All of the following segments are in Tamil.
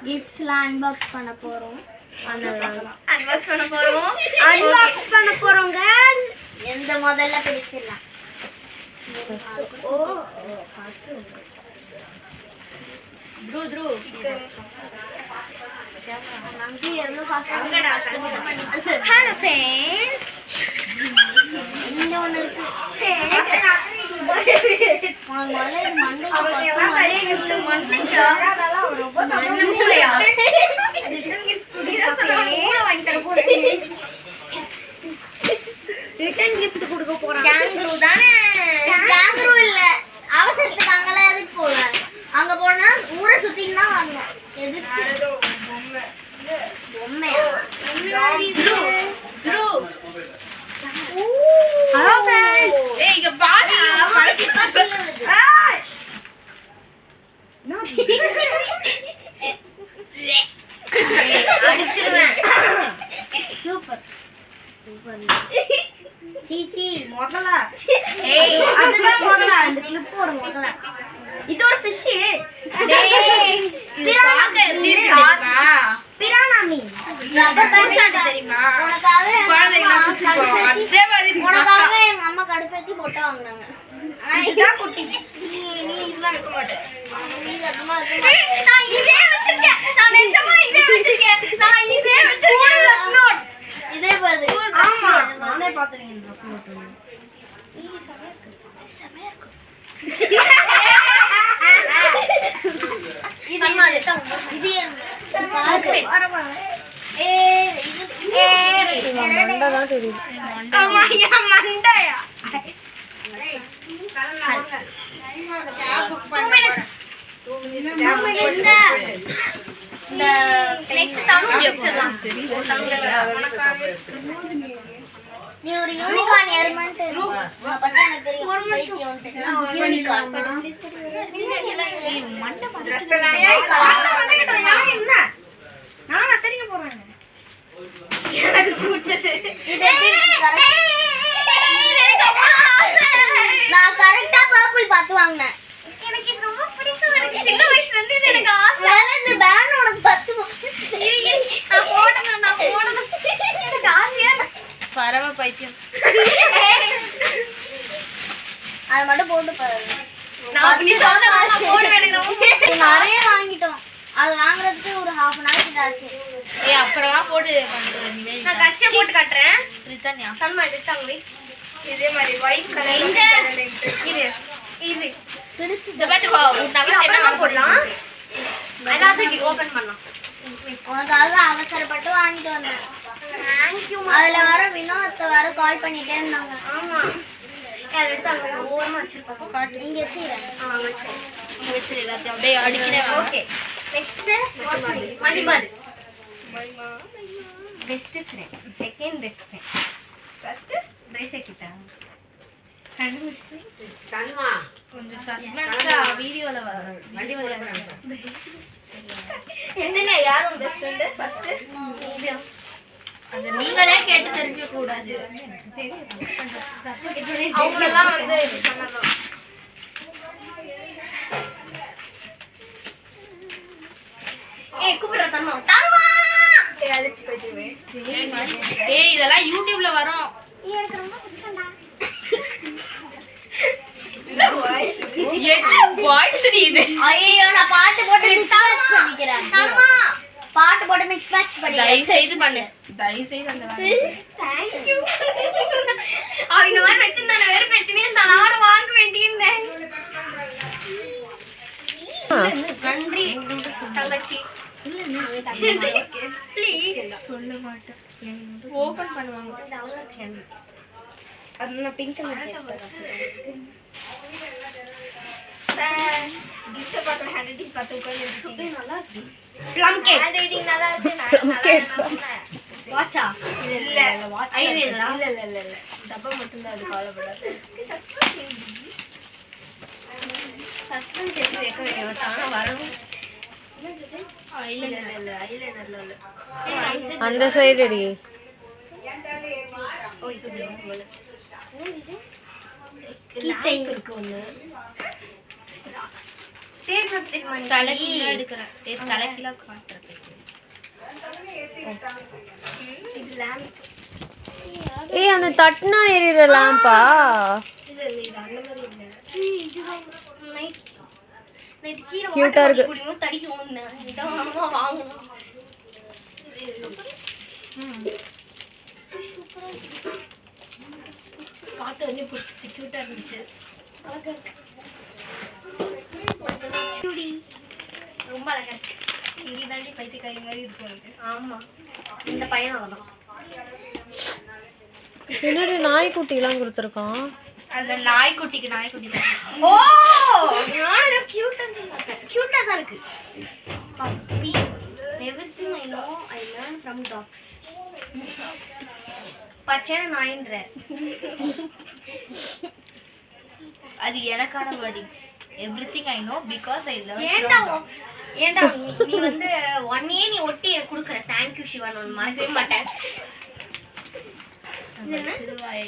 கிஃப்ட்ஸ்லாம் அன்பாக்ஸ் பண்ண போறோம். அன்பாக்ஸ் பண்ண போறோங்க. எந்த முதல்ல பிடிச்சிடலாம். Hello friends. இங்க ஒண்ணு இருக்கு. ரிட்டர்ன் gift கொடுக்க போறாங்க. கேங்க்ரூ தானே? கேங்க்ரூ இல்ல. அவசரத்துக்கு அங்கலாம் எதுக்கு போற? அங்க போனா ஊரை சுத்திட்டு தான் வரணும். எதுக்கு? பொம்மையா? Hello friends. ஏய் இங்க பாரு. அடிச்சிடுவேன். சூப்பர். சீச்சி முதல்ல. ஏய் அதுதான் முதல்ல. அந்த கிளிப் ஒரு முதல்ல. இது ஒரு ஃபிஷ். பிரானா மீன். தெரியுமா? உனக்காக எங்க அம்மா கடுப்பேத்தி போட்டோ வாங்கினாங்க. இதுதான் குட்டி. நீ இதெல்லாம் வைக்க மாட்டே. நீ சத்தமா இருக்க மாட்டே. நான் இதே வச்சிருக்கேன். நான் நிஜமா இதே வச்சிருக்கேன். நான் இதே வச்சிருக்கேன். இதே பாரு. ஆமா நானே பாத்துறேன் இந்த போட்டோ. இது பாரு. ஆமா யா மண்டையா. இந்த நெக்ஸ்ட் தானு வெப்சைட் நீ ஒரு யூனிகார்ன் எர்மன்ட் உன்னை பத்தி எனக்கு தெரியும். யூனிகார்ன் என்ன நான் தெரிஞ்ச போறேன். எனக்கு கூட்டது இது நான் கரெக்ட்டா பர்பிள் பார்த்து வாங்குனேன். எனக்கு இது ரொம்ப பிடிக்கும். எனக்கு சின்ன வயசுல இருந்து இது எனக்கு ஆசை. மேல இந்த பேண்ட் உனக்கு பத்துமா? நான் போடணும். எனக்கு ஆசையா இருக்கு. பரவ பைத்தியம். அது மட்டும் போட்டு பாரு. நான் அப்படி சொன்னா நான் போடுவேன். எனக்கு ரொம்ப நிறைய வாங்கிட்டோம். அது வாங்குறதுக்கு ஒரு half an hour கிட்ட ஆச்சு. ஏய் அப்புறமா போட்டு பண்றேன் நீ. நான் கட்சியா போட்டு காட்றேன். ரிட்டன்யா. சன்மா எடுத்தாங்களே. இதே மாதிரி ஒயிட் கலர் இது பிரிச்சு இந்த பாத்துக்கோ. உன் தங்கச்சி அப்புறமா என்ன போடலாம். எல்லாத்தையும் ஓபன் பண்ணலாம். உனக்காக அவசரப்பட்டு வாங்கிட்டு வந்தேன். Thank you. அதுல வர வினோத்தை வர கால் பண்ணிட்டே இருந்தாங்க. ஆமா. அதை எடுத்து அங்க ஓரமா வச்சிருப்போம். காட்டு இங்க வச்சிரேன். வச்சிருக்கேன். இங்க வச்சு எல்லாத்தையும் அப்படியே அடிக்கிறேன். ஓகே. நெக்ஸ்ட் மணிமாது. Best friend. Second best friend. First பிரேசே கிட்ட. கண்டுபிடிச்சு தன்மா கொஞ்சம் சஸ்பென்ஸா வீடியோல வண்டி வளையறாங்க. என்னன்னா யாரும் பெஸ்ட் ஃப்ரெண்ட் ஃபர்ஸ்ட் இது அது நீங்களே கேட்டு தெரிஞ்சுக்க கூடாது. அவங்களெல்லாம் வந்து பண்ணலாம். ஏய் கூப்பிடுற தன்மா. தன்மா ஏய் அடிச்சு போயிடுவே. ஏய் இதெல்லாம் யூடியூப்ல வரும். எனக்கு ரொம்ப பிடிக்கும்டா. என்ன வாய்ஸ் இது? ஐயோ நான் பாட்டு போட்டு மிக்ஸ் மேட்ச் பண்ணிக்கிறேன். தன்மா பாட்டு போட்டு மிக்ஸ் மேட்ச் தயவு பண்ணிக்கிறேன். செய்து பண்ணு. தயவு செய்து அந்த வேலையை. Thank you. இந்த மாதிரி வச்சிருந்தா நான் வேற பெட்டினே நானும் வாங்க வேண்டியிருந்தேன். நன்றி தங்கச்சி. ப்ளீஸ் சொல்ல மாட்டேன். ஓபன் பண்ணுவாங்க. அது நான் பிங்க் கலர் கிஃப்ட் பார்க்கற ஹேண்ட் ரைட்டிங் பார்த்து உட்கார்ந்து நல்லா இருக்கு. ப்ளம் கேக் ஹேண்ட் ரைட்டிங் நல்லா இருக்கு. வாட்சா இல்ல வாட்ச் இல்ல டப்பா மட்டும் தான் அது காலப்படாது. சஸ்பென்ஸ் கேக் வைக்க வேண்டியது தான வரணும். இல்ல ஐலைனர்ல இல்ல அந்த சைடு அடி. ஓ இது போல கீ செயின் இருக்கு ஒண்ணு. தலைக்கீழ எடுக்கிறேன். தலைக்கீழ காட்டுறேன். இது lamp. ஏய் அந்த தட்டுனா எரியுற லாம்பா? இல்ல இது அந்த மாதிரி இல்ல. இதுதான் நைட் கீழே கியூட்டா இருக்கு. குடிமோ தடிக்கு ஓடுனேன். இதான் அம்மா வாங்கணும். பார்த்து வந்து பிடிச்சி கியூட்டா இருந்துச்சு. அழகா இருக்கு. சுடி ரொம்ப அழகா இருக்கு. இங்கே தாண்டி பைத்தியக்காரி மாதிரி இருக்கு. ஆமா இந்த பையனால தான். என்னடி நாய்க்குட்டிலாம் கொடுத்துருக்கான்? அந்த நாய்க்குட்டிக்கு ஓ நானும் கியூட்டா பார்த்தேன். கியூட்டா தான் இருக்கு. Puppy everything I know I learn from dogs. பச்சை நாயின்ற. அது எனக்கான wordings. Everything I know because I learn ஏண்டா நீ வந்து 1 year நீ ஒட்டி எனக்கு குடுக்குற. Thank you சிவா, நான் மறக்கவே மாட்டேன். திருவாயை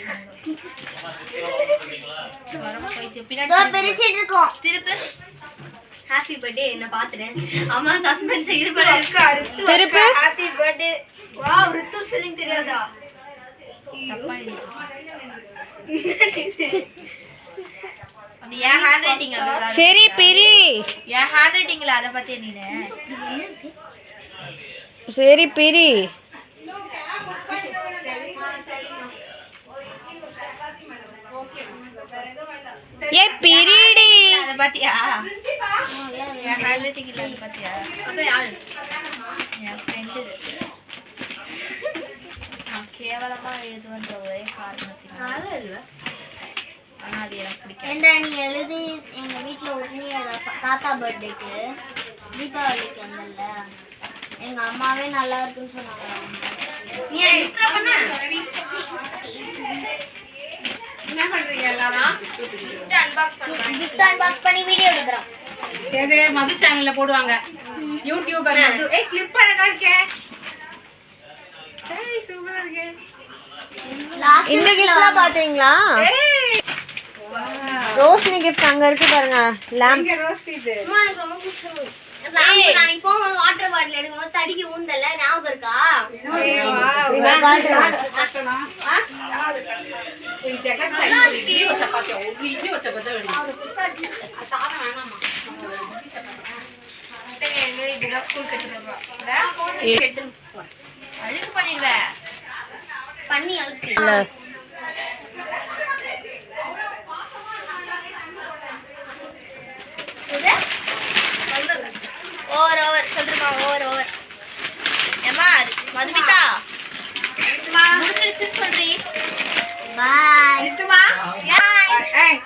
இதோ பிரிச்சிட்டு இருக்கோம். திருப்பி ஹாப்பி பர்த்டே என்ன பாத்துறேன். அம்மா சஸ்பென்ஸ் இது பண்ண திருப்பி ஹாப்பி பர்த்டே. வாவ் ரித்து ஸ்பெல்லிங் தெரியாதா? தப்பா அது என் ஹேண்ட் ரைட்டிங். சரி பிரி. என் ஹேண்ட் ரைட்டிங்ல அத பத்தி நீனே சரி பிரி. ஏ பிரிடி. அத பத்தியா? என் ஹேண்ட் ரைட்டிங்ல அத பத்தியா? அப்ப யாரு? என் ஃப்ரெண்ட். நான் கேவலமா எழுதுவன்ற ஒரே காரணத்தினால இல்ல ஆனா அது எனக்கு பிடிக்கும். ஏண்டா நீ எழுதி எங்க வீட்ல ஒட்டினியடா தாத்தா பர்த்டேக்கு தீபாவளிக்கு வந்தல்ல, எங்க அம்மாவே நல்லா இருக்குன்னு சொன்னாங்க. நீ எக்ஸ்ட்ரா பண்ண என்ன பண்றீங்க எல்லாரும்? அன்பாக்ஸ் பண்றேன். கிஃப்ட் அன்பாக்ஸ் பண்ணி வீடியோ எடுக்கிறோம். எது மது சேனல்ல போடுவாங்க. யூடியூபர் மது. ஏய் கிளிப் அழகா இருக்கே. ஏய் சூப்பரா இருக்கே. லாஸ்ட் இந்த கிஃப்ட்லாம் பாத்தீங்களா? ரோஷினி கிஃப்ட் அங்க இருக்கு பாருங்க. லாம்ப். இங்க ரோஸ்ட் இது. அம்மா எனக்கு ரொம்ப பிடிச்சது. நான் இப்போ வாட்டர் பாட்டில் எடுக்கும்போது தடிக்கு ஊந்தல்ல, ஞாபகம் இருக்கா? இவ காட்டு. ಈ ಜಗತ್ ಸರಿ ಇಡ್ಲಿ ಒಂದು ಚಪಾತಿ ಒಬ್ರು ಇಡ್ಲಿ ಒಂದು ಚಪಾತಿ ಬೇಡ ತಾತ வேணாமா இதெல்லாம் ஸ்கூல் கட்டிடுவா அழுக்கு பண்ணிடுவேன் பண்ணி அழுச்சு இல்ல. ஓவர் சொல்றமா ஓவர் ஏமா மதுமிதா முடிஞ்சிருச்சுன்னு சொல்றீ பாய். இதுமா ஏய்